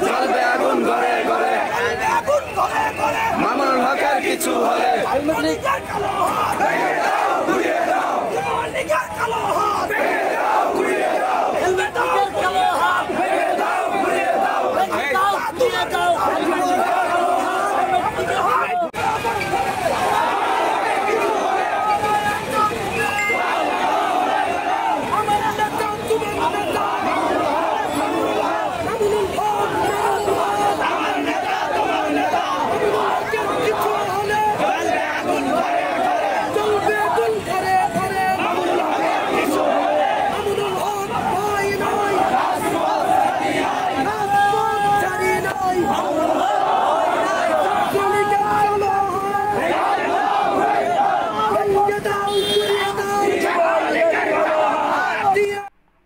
জ্বলবে আগুন ঘরে ঘরে, মামুনুল হকের কিছু হলে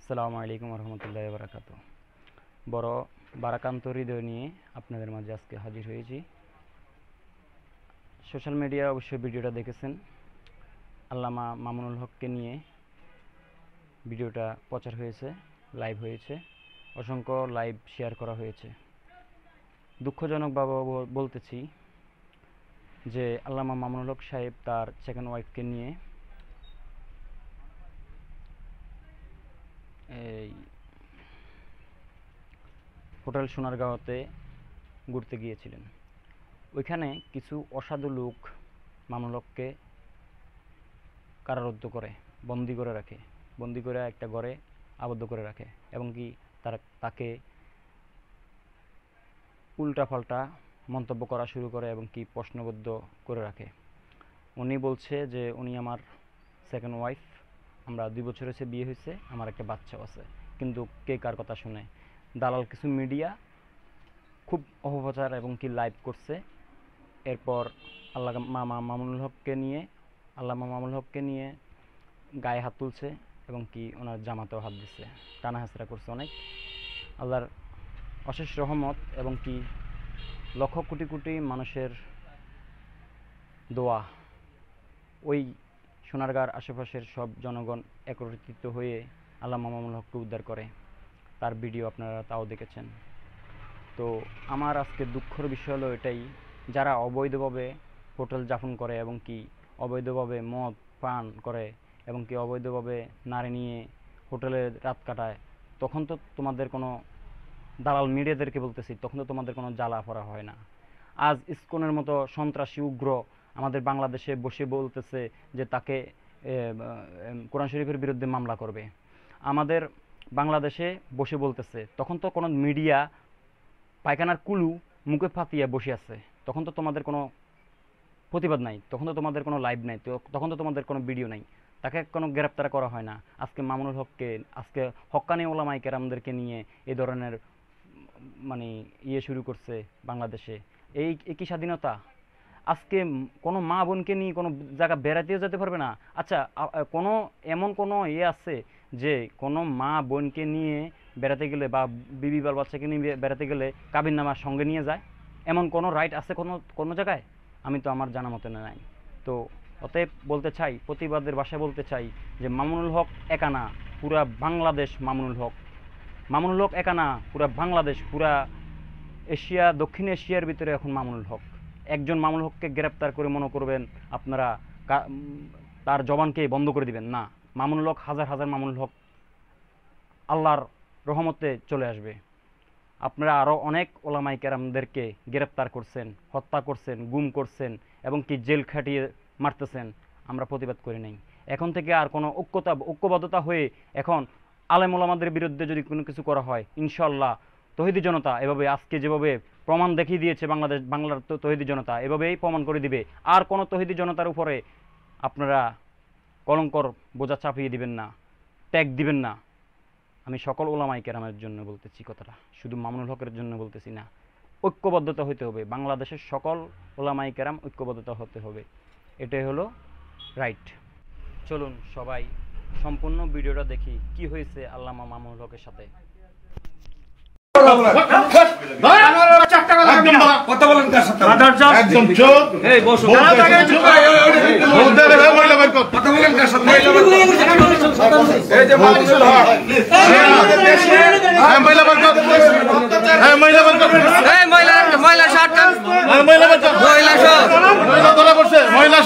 আসসালামু আলাইকুম রহমতুল্লাহি ওয়া বারাকাতুহু। বড় বারাকান্ত হৃদয় নিয়ে আপনাদের মাঝে আজকে হাজির হয়েছি। সোশ্যাল মিডিয়া অবশ্যই ভিডিওটা দেখেছেন, আল্লামা মামুনুল হককে নিয়ে ভিডিওটা প্রচার হয়েছে, লাইভ হয়েছে, অসংখ্য লাইভ শেয়ার করা হয়েছে। দুঃখজনকভাবে বলতেছি যে আল্লামা মামুনুল হক সাহেব তার সেকেন্ড ওয়াইফকে নিয়ে এই হোটেল সোনারগাঁওতে ঘুরতে গিয়েছিলেন। ওইখানে কিছু অসাধু লোক মামুনুল হককে কারারুদ্ধ করে, বন্দি করে রাখে, বন্দি করে একটা ঘরে আবদ্ধ করে রাখে এবং কি তাকে উল্টাপাল্টা মন্তব্য করা শুরু করে এবং কি প্রশ্নবদ্ধ করে রাখে। উনি বলছে যে উনি আমার সেকেন্ড ওয়াইফ, আমরা 2 বছর হয়েছে বিয়ে হয়েছে, আমার একটা বাচ্চাও আছে, কিন্তু কে কার কথা শুনে। দালাল কিছু মিডিয়া খুব অপপ্রচার এবং কি লাইভ করছে। এরপর আল্লামা মামুনুল হককে নিয়ে গায়ে হাত তুলছে এবং কি ওনার জামাতেও হাত দিচ্ছে, টানা হেঁচড়া করছে অনেক। আল্লাহর অশেষ রহমত এবং কি লক্ষ কোটি কোটি মানুষের দোয়া, ওই সোনারগাঁর আশেপাশের সব জনগণ একত্রিত হয়ে আল্লামা মামুনুল হককে উদ্ধার করে। তার ভিডিও আপনারা তাও দেখেছেন। তো আমার আজকে দুঃখের বিষয় হলো এটাই, যারা অবৈধভাবে হোটেল যাপন করে এবং কি অবৈধভাবে মদ পান করে এবং কি অবৈধভাবে নারী নিয়ে হোটেলে রাত কাটায়, তখন তো তোমাদের কোনো দালাল মিডিয়াদেরকে বলতেছি, তখন তো তোমাদের কোনো জ্বালা পড়া হয় না। আজ ইসকনের মতো সন্ত্রাসী উগ্র আমাদের বাংলাদেশে বসে বলতেছে যে তাকে কোরআন শরীফের বিরুদ্ধে মামলা করবে। আমাদের বাংলাদেশে বসে বলতেছে, তখন তো কোনো মিডিয়া পায়খানার কুলু মুখে ফাটিয়ে বসে আছে, তখন তো তোমাদের কোনো প্রতিবাদ নাই, তখন তো তোমাদের কোনো লাইভ নাই, তখন তো তোমাদের কোনো ভিডিও নাই, তাকে কোনো গ্রেপ্তার করা হয় না। আজকে মামুনুল হককে, আজকে হক্কানি ওলামায়ে কেরামদেরকে নিয়ে এই ধরনের মানে শুরু করছে বাংলাদেশে। এই কি স্বাধীনতা? আজকে কোনো মা বোনকে নিয়ে কোনো জায়গা বেড়াতেও যেতে পারবে না। আচ্ছা, এমন কোনো আছে যে কোনো মা বোনকে নিয়ে বেড়াতে গেলে বা বিবি বাল বাচ্চাকে নিয়ে বেড়াতে গেলে কাবিননামা সঙ্গে নিয়ে যায়? এমন কোনো রাইট আছে কোনো জায়গায়? আমি তো আমার জানা মতে নাই। তো অতএব বলতে চাই, প্রতিবাদের ভাষায় বলতে চাই যে মামুনুল হক একা না, পুরা বাংলাদেশ মামুনুল হক। মামুনুল হক একা না, পুরা বাংলাদেশ, পুরা এশিয়া, দক্ষিণ এশিয়ার ভিতরে এখন মামুনুল হক। একজন মামুনুল হককে গ্রেপ্তার করে মনে করবেন আপনারা তার জবানকে বন্ধ করে দিবেন না। মামুনুল হক, হাজার হাজার মামুনুল হক আল্লাহর রহমতে চলে আসবে। আপনারা আরও অনেক ওলামায়ে কেরামদেরকে গ্রেপ্তার করছেন, হত্যা করছেন, গুম করছেন এবং কি জেল খাটিয়ে মারতেছেন, আমরা প্রতিবাদ করি নাই। এখন থেকে আর কোনো ঐক্যবদ্ধতা হয়ে এখন আলেম ওলামাদের বিরুদ্ধে যদি কোনো কিছু করা হয়, ইনশাআল্লাহ তৌহিদি জনতা এভাবে আজকে যেভাবে প্রমাণ দেখিয়ে দিয়েছে বাংলার তৌহিদি জনতা, এভাবেই প্রমাণ করে দিবে। আর কোনো তৌহিদি জনতার উপরে আপনারা কলঙ্কর বোঝা চাপিয়ে দিবেন না, ট্যাগ দিবেন না। আমি সকল ওলামায়ে কেরামের জন্য বলতেছি কথাটা, শুধু মামুনুল হকের জন্য বলতেছি না। ঐক্যবদ্ধতা হতে হবে, বাংলাদেশের সকল ওলামায়ে কেরাম ঐক্যবদ্ধতা হতে হবে, এটাই হলো রাইট। চলুন সবাই সম্পূর্ণ ভিডিওটা দেখি কি হয়েছে আল্লামা মামুনুল হকের সাথে। কথা বলেন কার সাথে? একদম চুপ। এই বসো। কথা বলেন কার সাথে এই যে মামুনুল হক এই মহিলা বন্ধ এই মহিলা বন্ধ এই মহিলা শাটকান এই মহিলা বন্ধ মহিলা সহ মহিলা ধরা পড়ছে মহিলা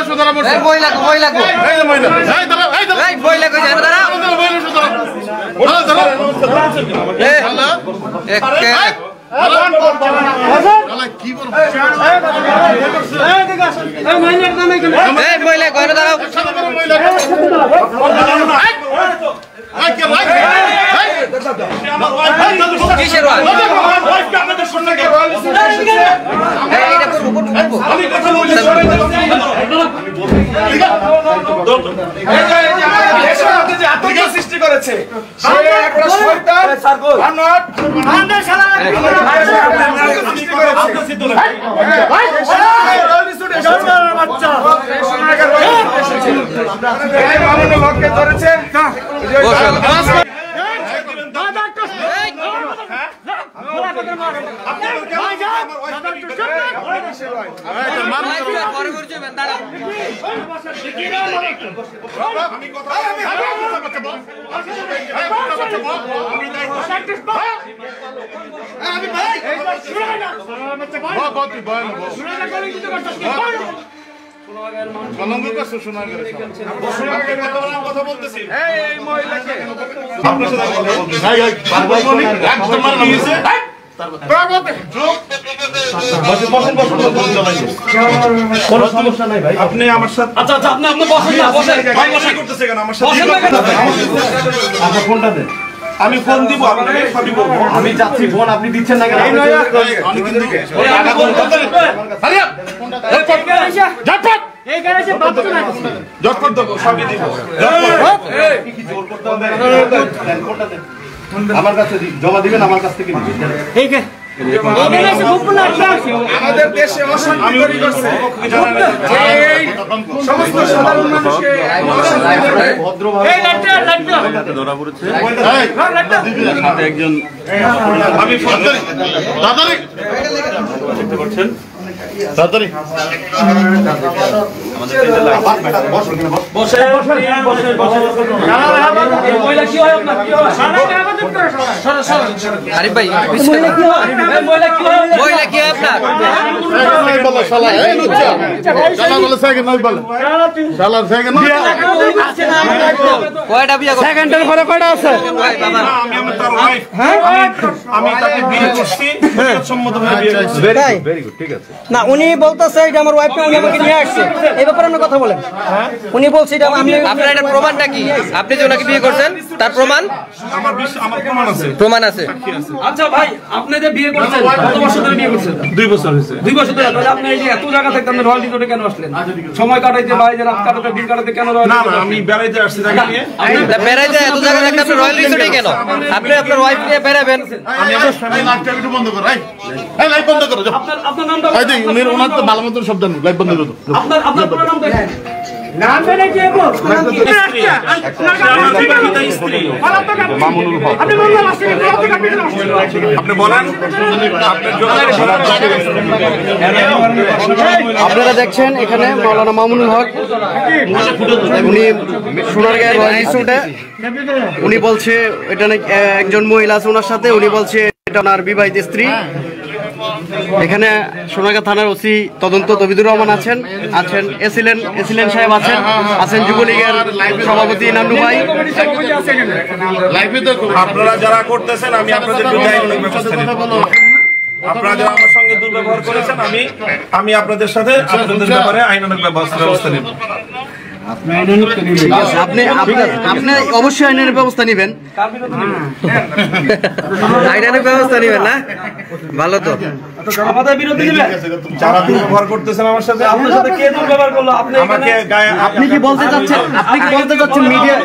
সহ ধরা পড়ছে এই মহিলা কো এই যে মহিলা এই ধরা এই মহিলা কই যায় ধরা মহিলা সহ ধরা এই হ্যালো এক কি বলবো এই মহিলা কই ধরা কিসের ওয়াজ আপনাদের শুননা কে এই এটা করব আমি কথা বলছি যে আতঙ্ক সৃষ্টি করেছে সে একটা শয়তান আনট আন্ডা শালা সৃষ্টি করেছে বাচ্চা এই মামুনুল হককে ধরেছে কথা বলতেছি এই মহিলাকে আপনার সাথে আপনি আমার সাথে আচ্ছা আপনি বসেন না বসেন করতেছে কেন আমার সাথে আপনার ফোনটা দেন আমি ফোন দিব আপনাকে সবই বলবো আমি যাচ্ছি ফোন আপনি দিচ্ছেন না কেন অনেকদিন থেকে এই গ্যারেজে বাচ্চা না জটপট দেব সবই দিব কি জোর করতে হবে ফোনটা দেন আমার কাছে জমা দিবেন আমার কাছ থেকে দিবেন ঠিক আছে আমাদের দেশে অশান্তি তৈরি করছে সমস্ত সাধারণ মানুষকে একজন আমি তাড়াতাড়ি আরিফ ভাই মহিলা কি আপনার কয়টা বিয়ে সেকেন্ডের পরে কয়টা আছে আমি তাকে বিয়ে করছি সম্মতভাবে বিয়ে করছি ভেরি গুড ঠিক আছে না উনি বলতেছে এটা আমার ওয়াইফ উনি আমাকে নিয়ে আসছে এই ব্যাপারে আপনি কথা বলেন উনি বলছে এটা আমি আপনার এটা প্রমাণটা কি আপনি যে ওনাকে বিয়ে করছেন তার প্রমাণ আমার প্রমাণ আছে আচ্ছা ভাই আপনি যে বিয়ে করছেন কত বছর ধরে বিয়ে করছেন 2 বছর হয়েছে 2 বছর ধরে তাহলে আপনি এই যে এত জায়গা থেকে আপনি রয়্যাল রিসোর্টে কেন আসলেন সময় কাটাইতে ভাই যে রাত কাটাতে দিন কাটাতে কেন রয়্যাল না আমি বেড়াইতে আসছি তাকে নিয়ে বেড়াইতে এত জায়গা থেকে আপনি রয়্যাল রিসোর্টে কেন আপনি আপনার ওয়াইফ নিয়ে বেরাবেন আমি আমার ফ্যামিলি লাইভটা একটু বন্ধ করো এই লাইভ বন্ধ করো আপনার নামটা এই দেখ ওনার তো ভালো মতো শব্দ নেই লাইভ বন্ধ করো আপনার পুরো নাম দেখেন নাম বলে কি বল মামুনুল হক আপনি বলেন আপনারা দেখছেন এখানে মাওলানা মামুনুল হক উনি সোনারগাঁয়ের রয়্যাল রিসোর্টে উনি বলছে এটা নাকি একজন মহিলা আছে ওনার সাথে উনি বলছে এটা ওনার বিবাহিত স্ত্রী এখানে সোনারগাঁ থানার ওসি তদন্ত তবিদুর রহমান আছেন এসিলেন সাহেব আছেন যুবলীগের সভাপতি নান্নু ভাই আপনারা যারা করতেছেন আমি আপনাদের বিরুদ্ধে আইনানুগ ব্যবস্থা নেব আপনারা যারা আমার সঙ্গে দুর্ব্যবহার করেছেন আমি আপনাদের সাথে আপনাদের ব্যাপারে আইনানুগ ব্যবস্থা নেব আপনি অবশ্যই আইনের ব্যবস্থা নেবেন আইনের ব্যবস্থা নেবেন না ভালো তো আমাদের বিরুদ্ধে দিবেন যারা দুর্ব্যবহার করতেছেন আমার সাথে আপনার সাথে কে দুর্ব্যবহার করলো আমাকে আপনি কি বলতে চাচ্ছেন মিডিয়া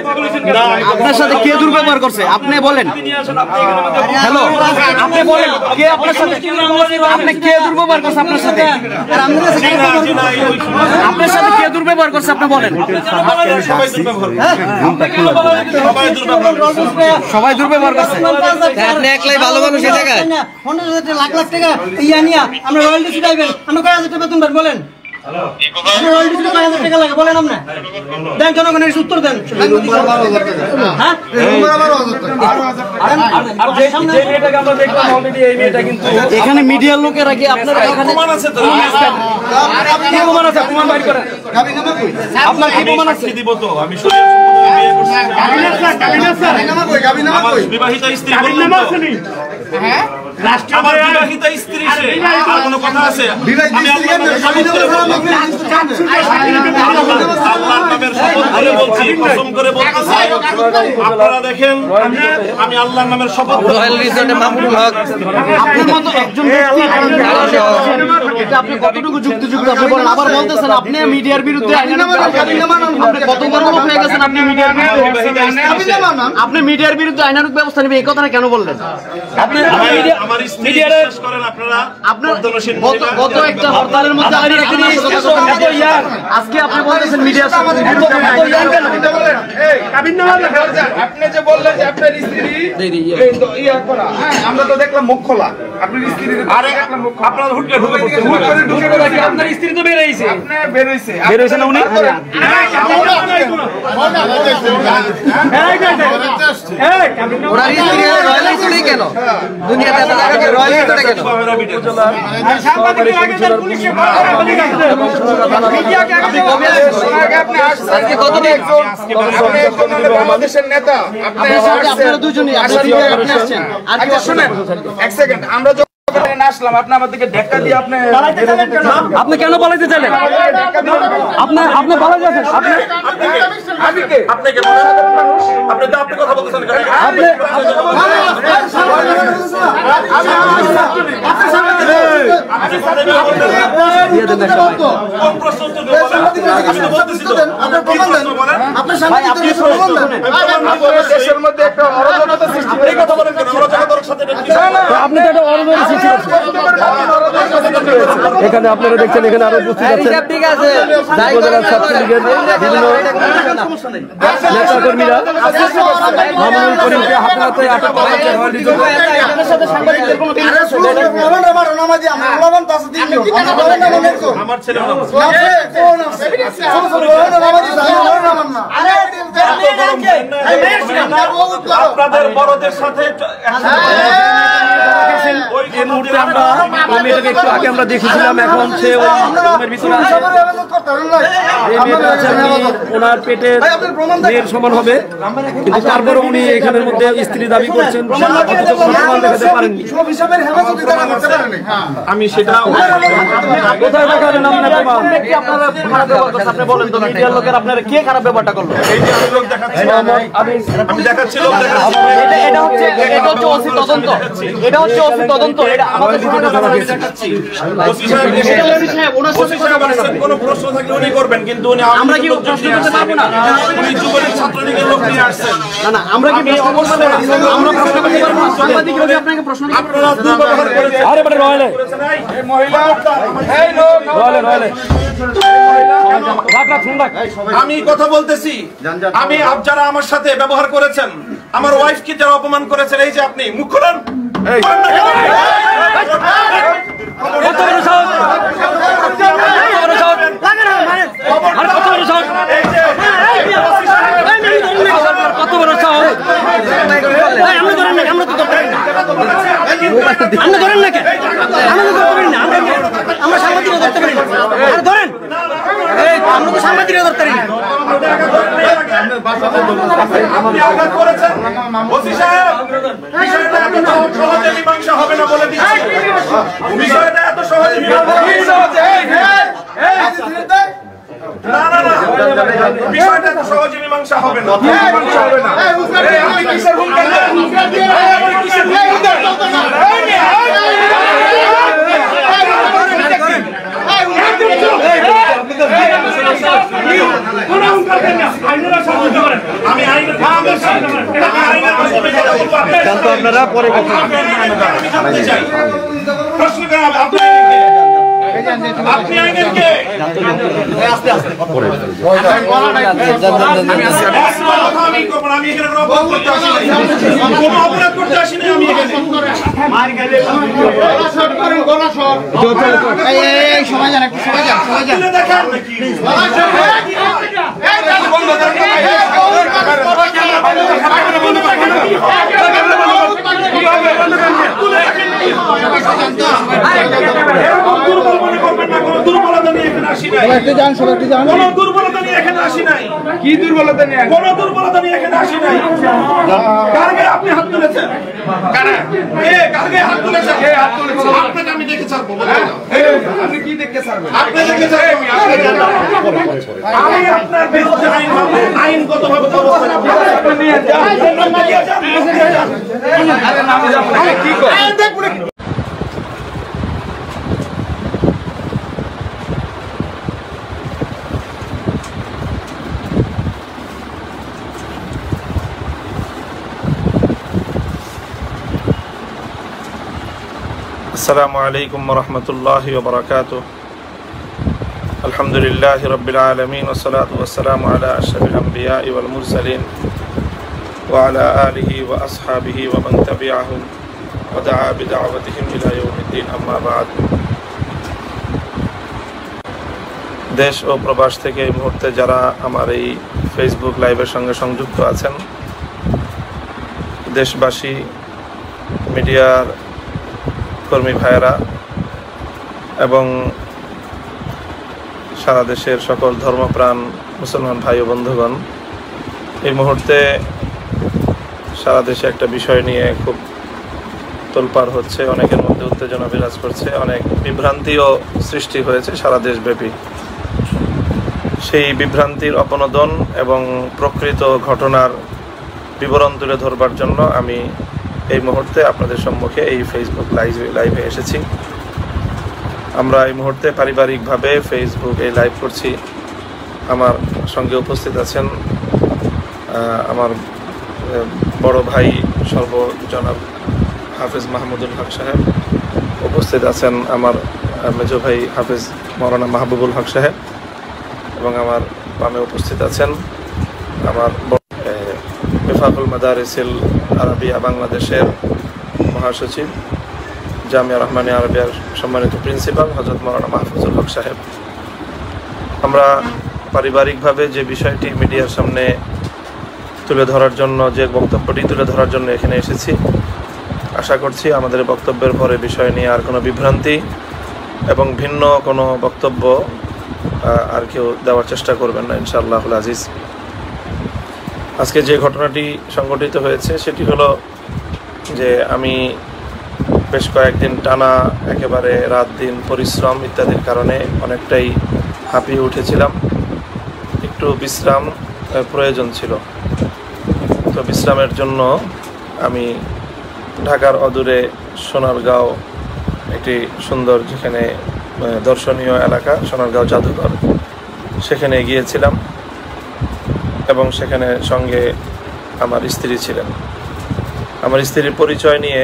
আপনার সাথে কে দুর্ব্যবহার করছে আপনি বলেন হ্যালো আপনি বলেন কে আপনার সাথে আপনি কে দুর্ব্যবহার করছে আপনার সাথে আপনার সাথে কে দুর্ব্যবহার করছে আপনি বলেন সবাই দুর্ব্যবহার করছে আপনি একলাই ভালো মানুষ এই জায়গায় লাখ লাখ টাকা ইয়া নিয়া আমরা রয়্যাল রিসোর্টে আইবেন আমরা কয় হাজার টাকা বেতন বলেন বলেন আপনি দেন জনগণের উত্তর দেন। এখানে মিডিয়ার লোকেরা কি আপনার প্রমাণ আছে তো? প্রমাণ আছে, প্রমাণ বাইর করেন। আপনার কি প্রমাণ আছে? দিব তো আমি বিবাহিত স্ত্রী বললাম তো। হ্যাঁ আমার বিবাহিত স্ত্রী সে আর কোনো কথা আছে? আমি আল্লাহর নামের শপথ করে বলছি, কসম করে বলতেছি, আপনারা দেখেন আমি আল্লাহর নামের শপথ রয়্যাল রিসোর্টে মামুনুল হক আপনার মতো একজন এটা আপনি কতটুকু যুক্তিযুক্ত আপনি বলেন? আবার বলতেছেন আপনি মিডিয়ার বিরুদ্ধে আপনি কত বড় লোক হয়ে গেছেন? আপনি মিডিয়ার বিরুদ্ধে আপনি মিডিয়ার বিরুদ্ধে আইনানুগ ব্যবস্থা নেবেন এই কথাটা কেন বললেন? আপনি আমার স্ত্রী বিশ্বাস করেন আপনারা আপনার গত একটা হরতালের মধ্যে আজকে আপনি বলতেছেন মিডিয়ার সামনে আপনি যে বললেন যে আপনার স্ত্রী ইয়া করা, আমরা তো দেখলাম মুখ খোলা আপনার স্ত্রী। আরে আপনারা হুট করে ঢুকে দেখি আপনার স্ত্রী তো বের হইছে। আপনি বের হইছে না উনি? ওরা স্ত্রী রয়্যাল স্ত্রী কেন দুনিয়াতে এত টাকা রয়্যাল স্ত্রী কেন? সাংবাদিকদের আগে তার পুলিশে আজকে কতদিন আপনি বাংলাদেশের নেতা, আপনারা দুজনই আসছেন। আর কি শুনেন এক সেকেন্ড, আমরা আসলাম আপনি আমাদেরকে ধাক্কা দিয়ে আপনি কেন পালাইতে চাইলেন? আপনি পালাই যাচ্ছেন। আপনি কে? আপনি কে? আপনি তো আপনি কথা বলতেছেন কেন? দেশের মধ্যে একটা অরাজকতা সৃষ্টি করে কথা বলেন কেন? অরাজকতার সাথে আপনি তো একটা অরাজকতা সৃষ্টি করছেন এখানে। আপনারা দেখছেন এখানে আরো উপস্থিত আছেন ঠিক আছে ছাত্রলীগের বিভিন্ন নেতা কর্মীরা। মামুনুল করিমকে হাতে হাতে আটক করা হয়েছে। আপনার সাথে সাংবাদিকদের কোনো আমার ছেলে আপনাদের বড়দের সাথে এই মুহূর্তে আমরা মেয়েটাকে একটু আগে আমরা দেখেছিলাম, এখন সে ওই রুমের ভিতরে আছে। এই মেয়েটা আছে ওনার পেটে মেয়ের সমান হবে, কিন্তু তারপরে উনি এখানের মধ্যে স্ত্রী দাবি করছেন, প্রমাণ দেখাতে পারেননি। আমি সেটা কোথায় দেখাবেন আপনার প্রমাণ? আপনি বলেন তো মিডিয়ার লোকের আপনারা কে খারাপ ব্যাপারটা করলো? এই যে আমি লোক দেখাচ্ছি, আমি দেখাচ্ছি লোক দেখাচ্ছি। এটা হচ্ছে ওসি তদন্ত, এটা হচ্ছে ওসি তদন্ত। এটা আমাদের দেখাচ্ছি ওসি সাহেব ওনার সাথে কথা বলেন। কোনো প্রশ্ন থাকলে উনি করবেন, কিন্তু উনি আমরা কি প্রশ্ন করতে পারবো না? উনি যুবলীগ ছাত্রলীগের লোক নিয়ে আসছেন। না না আমরা কি আমরা প্রশ্ন করতে পারবো না? সাংবাদিক রবি আপনাকে প্রশ্ন করতে আপনারা দুর্ব্যবহার করেছেন। আরে বড় রয়্যালে এই মহিলা এই লোক রয়্যালে আমি কথা বলতেছি। আমি যারা আমার সাথে ব্যবহার করেছেন, আমার ওয়াইফকে যারা অপমান করেছেন, এই যে আপনি মুখ খুলেন। আমরা সাংবাদিক ধরতে পারি না, ধরেন আমরা তো সাংবাদিক ধরতে পারি না। আপনি আঘাত করেছেন ওসি সাহেব, বিষয়টা এত সহজে মীমাংসা হবে না বলে দিচ্ছি। বিষয়টা এত সহজে না না না বিষয়টা এত সহজে মীমাংসা হবে না। আপনি কিসের হুমকি দেন? আপনারা পরে প্রশ্ন করেন আপনি আইনের কে? আস্তে আস্তে আমি এখানে অপরাধ করতে আসি নাই, আমি এখানে দুর্বলতা নিয়ে এখানে আসি নাই। কি দুর্বলতা নিয়ে? কোনো দুর্বলতা নিয়ে এখানে আসি নাই। কার গায়ে আপনি হাত তুলেছেন? কার গায়ে হাত তুলেছেন? আপনাকে আমি দেখে ছাড়বো। আপনি কি দেখতে ছাড়বেন? আপনি দেখে ছাড়বেন। আমি আপনার বিরুদ্ধে আইনগতভাবে ব্যবস্থা নেব। আপনি নিয়ে যান। আরে নামে যাব না। কি করে? السلام عليكم ورحمة الله وبركاته. الحمد لله رب العالمين والصلاة والسلام على أشرف الأنبياء والمرسلين وعلى آله وأصحابه ومن تبعهم ودعا بدعوتهم إلى يوم الدين. أما بعد. দেশ ও প্রবাস থেকে এই মুহূর্তে যারা আমার এই ফেসবুক লাইভের সঙ্গে সংযুক্ত আছেন, দেশবাসী, মিডিয়ার কর্মী ভাইয়েরা এবং সারা দেশের সকল ধর্মপ্রাণ মুসলমান ভাই ও বন্ধুগণ, এই মুহূর্তে সারা দেশে একটা বিষয় নিয়ে খুব তোলপাড় হচ্ছে, অনেকের মধ্যে উত্তেজনা বিরাজ করছে, অনেক বিভ্রান্তিও সৃষ্টি হয়েছে সারা দেশব্যাপী। সেই বিভ্রান্তির অপনোদন এবং প্রকৃত ঘটনার বিবরণ তুলে ধরবার জন্য আমি এই মুহূর্তে আপনাদের সম্মুখে এই ফেসবুক লাইভে এসেছি। আমরা এই মুহূর্তে পারিবারিকভাবে ফেসবুকে লাইভ করছি। আমার সঙ্গে উপস্থিত আছেন আমার বড় ভাই সর্বজনাব হাফেজ মাহমুদুল হক সাহেব, উপস্থিত আছেন আমার মেজো ভাই হাফেজ মৌলানা মাহবুবুল হক সাহেব, এবং আমার বামে উপস্থিত আছেন আমার মিফাকুল মাদারিসিল আরবিয়া বাংলাদেশের মহাসচিব, জামিয়া রহমানিয়া আরবিয়ার সম্মানিত প্রিন্সিপাল হযরত মাওলানা মাহফুজুল হক সাহেব। আমরা পারিবারিকভাবে যে বিষয়টি মিডিয়ার সামনে তুলে ধরার জন্য, যে বক্তব্যটি তুলে ধরার জন্য এখানে এসেছি, আশা করছি আমাদের বক্তব্যের পরে বিষয় নিয়ে আর কোনো বিভ্রান্তি এবং ভিন্ন কোনো বক্তব্য আর কেউ দেওয়ার চেষ্টা করবেন না ইনশাআল্লাহুল আজিজ। আজকে যে ঘটনাটি সংঘটিত হয়েছে সেটি হলো যে আমি বেশ কয়েকদিন টানা একেবারে রাত দিন পরিশ্রম ইত্যাদির কারণে অনেকটাই হাঁপিয়ে উঠেছিলাম। একটু বিশ্রাম প্রয়োজন ছিল। তো বিশ্রামের জন্য আমি ঢাকার অদূরে সোনারগাঁও, একটি সুন্দর যেখানে দর্শনীয় এলাকা সোনারগাঁও জাদুঘর, সেখানে গিয়েছিলাম এবং সেখানে সঙ্গে আমার স্ত্রী ছিলেন। আমার স্ত্রীর পরিচয় নিয়ে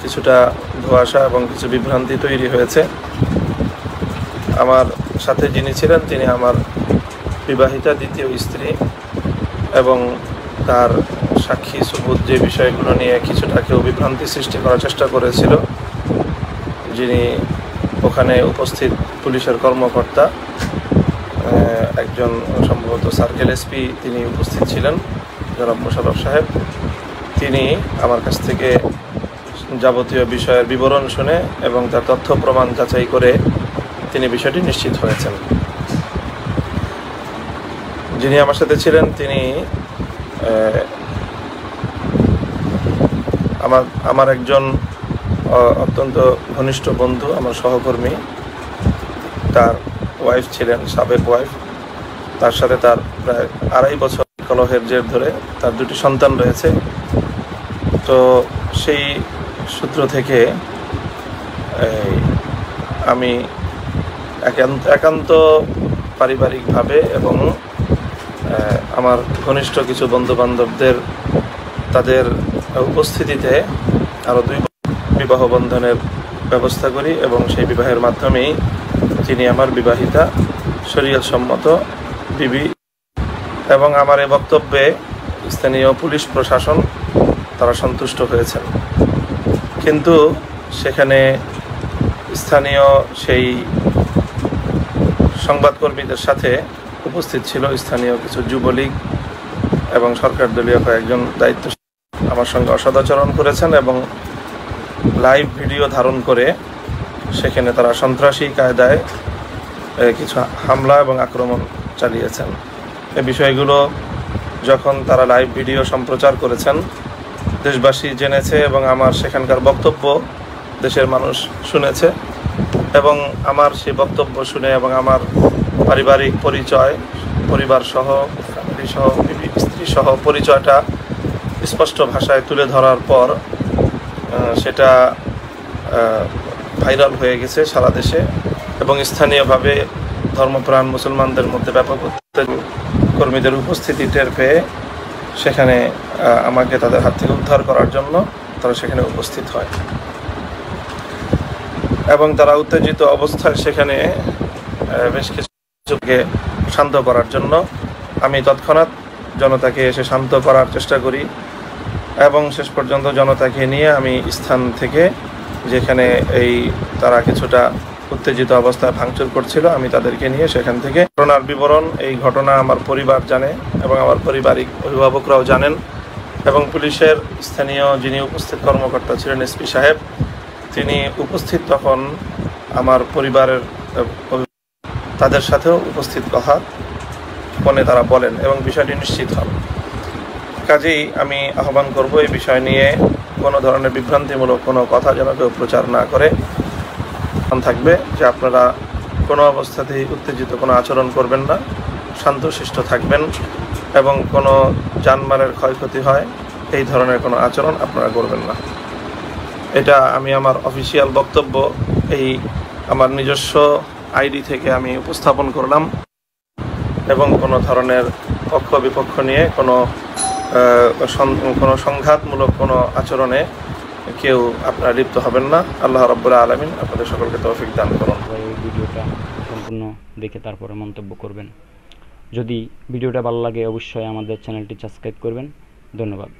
কিছুটা ধোঁয়াশা এবং কিছু বিভ্রান্তি তৈরি হয়েছে। আমার সাথে যিনি ছিলেন তিনি আমার বিবাহিতা দ্বিতীয় স্ত্রী, এবং তার সাক্ষী সুবুত যে বিষয়গুলো নিয়ে কিছুটা কেউ বিভ্রান্তি সৃষ্টি করার চেষ্টা করেছিল, যিনি ওখানে উপস্থিত পুলিশের কর্মকর্তা, একজন সম্ভবত সার্কেল এসপি, তিনি উপস্থিত ছিলেন, জনাব মোশাররফ সাহেব। তিনি আমার কাছ থেকে যাবতীয় বিষয়ের বিবরণ শুনে এবং তার তথ্য প্রমাণ যাচাই করে তিনি বিষয়টি নিশ্চিত হয়েছেন। যিনি আমার সাথে ছিলেন তিনি আমার একজন অত্যন্ত ঘনিষ্ঠ বন্ধু, আমার সহকর্মী, তার ওয়াইফ ছিলেন, সাবেক ওয়াইফ। তার সাথে তার প্রায় 2.5 বছর কলহের জের ধরে তার 2টি সন্তান রয়েছে। তো সেই সূত্র থেকে আমি একান্ত পারিবারিকভাবে এবং আমার ঘনিষ্ঠ কিছু বন্ধুবান্ধবদের তাদের উপস্থিতিতে আরও 2 বিবাহ বন্ধনের ব্যবস্থা করি, এবং সেই বিবাহের মাধ্যমেই তিনি আমার বিবাহিতা শরীয়ত সম্মত বিবি। এবং আমার এই বক্তব্যে স্থানীয় পুলিশ প্রশাসন তারা সন্তুষ্ট হয়েছেন। কিন্তু সেখানে স্থানীয় সেই সংবাদকর্মীদের সাথে উপস্থিত ছিল স্থানীয় কিছু যুবলীগ এবং সরকার দলীয় কয়েকজন দায়িত্বশীল আমার সঙ্গে অসদাচরণ করেছেন এবং লাইভ ভিডিও ধারণ করে সেখানে তারা সন্ত্রাসী কায়দায় কিছু হামলা এবং আক্রমণ চালিয়েছেন। এই বিষয়গুলো যখন তারা লাইভ ভিডিও সম্প্রচার করেছেন দেশবাসী জেনেছে এবং আমার সেখানকার বক্তব্য দেশের মানুষ শুনেছে এবং আমার সেই বক্তব্য শুনে এবং আমার পারিবারিক পরিচয়, পরিবার সহ, ফ্যামিলি সহ, স্ত্রী সহ পরিচয়টা স্পষ্ট ভাষায় তুলে ধরার পর সেটা ভাইরাল হয়ে গেছে সারা দেশে এবং স্থানীয়ভাবে ধর্মপ্রাণ মুসলমানদের মধ্যে ব্যাপক কর্মীদের উপস্থিতি টের পেয়ে সেখানে আমাকে তাদের হাত থেকে উদ্ধার করার জন্য তারা সেখানে উপস্থিত হয় এবং তারা উত্তেজিত অবস্থায় সেখানে বেশ কিছুকে শান্ত করার জন্য আমি তৎক্ষণাৎ জনতাকে এসে শান্ত করার চেষ্টা করি এবং শেষ পর্যন্ত জনতাকে নিয়ে আমি স্থান থেকে যেখানে তারা কিছুটা উত্তেজিত অবস্থায় ভাঙচুর করছিল আমি তাদেরকে নিয়ে সেখান থেকে ঘটনার বিবরণ, এই ঘটনা আমার পরিবার জানে এবং আমার পারিবারিক অভিভাবকরাও জানেন এবং পুলিশের স্থানীয় যিনি উপস্থিত কর্মকর্তা ছিলেন এসপি সাহেব তিনি উপস্থিত তখন আমার পরিবারের তাদের সাথেও উপস্থিত কথা ফোনে তারা বলেন এবং বিষয়টি নিশ্চিত হন। কাজেই আমি আহ্বান করব এই বিষয় নিয়ে কোনো ধরনের বিভ্রান্তিমূলক কোনো কথা যেন কেউ প্রচার না করে থাকবে যে আপনারা কোনো অবস্থাতেই উত্তেজিত কোনো আচরণ করবেন না, শান্তশিষ্ট থাকবেন এবং কোনো জানমালের ক্ষয়ক্ষতি হয় এই ধরনের কোনো আচরণ আপনারা করবেন না। এটা আমি আমার অফিসিয়াল বক্তব্য এই আমার নিজস্ব আইডি থেকে আমি উপস্থাপন করলাম এবং কোনো ধরনের পক্ষ বিপক্ষ নিয়ে কোনো সংঘাতমূলক কোনো আচরণে কেউ আপনারা লিপ্ত হবেন না। আল্লাহ রাব্বুল আলামিন আপনাদের সকলকে তৌফিক দান করুন। এই ভিডিওটা সম্পূর্ণ দেখে তারপরে মন্তব্য করবেন। যদি ভিডিওটা ভালো লাগে অবশ্যই আমাদের চ্যানেলটি সাবস্ক্রাইব করবেন। ধন্যবাদ।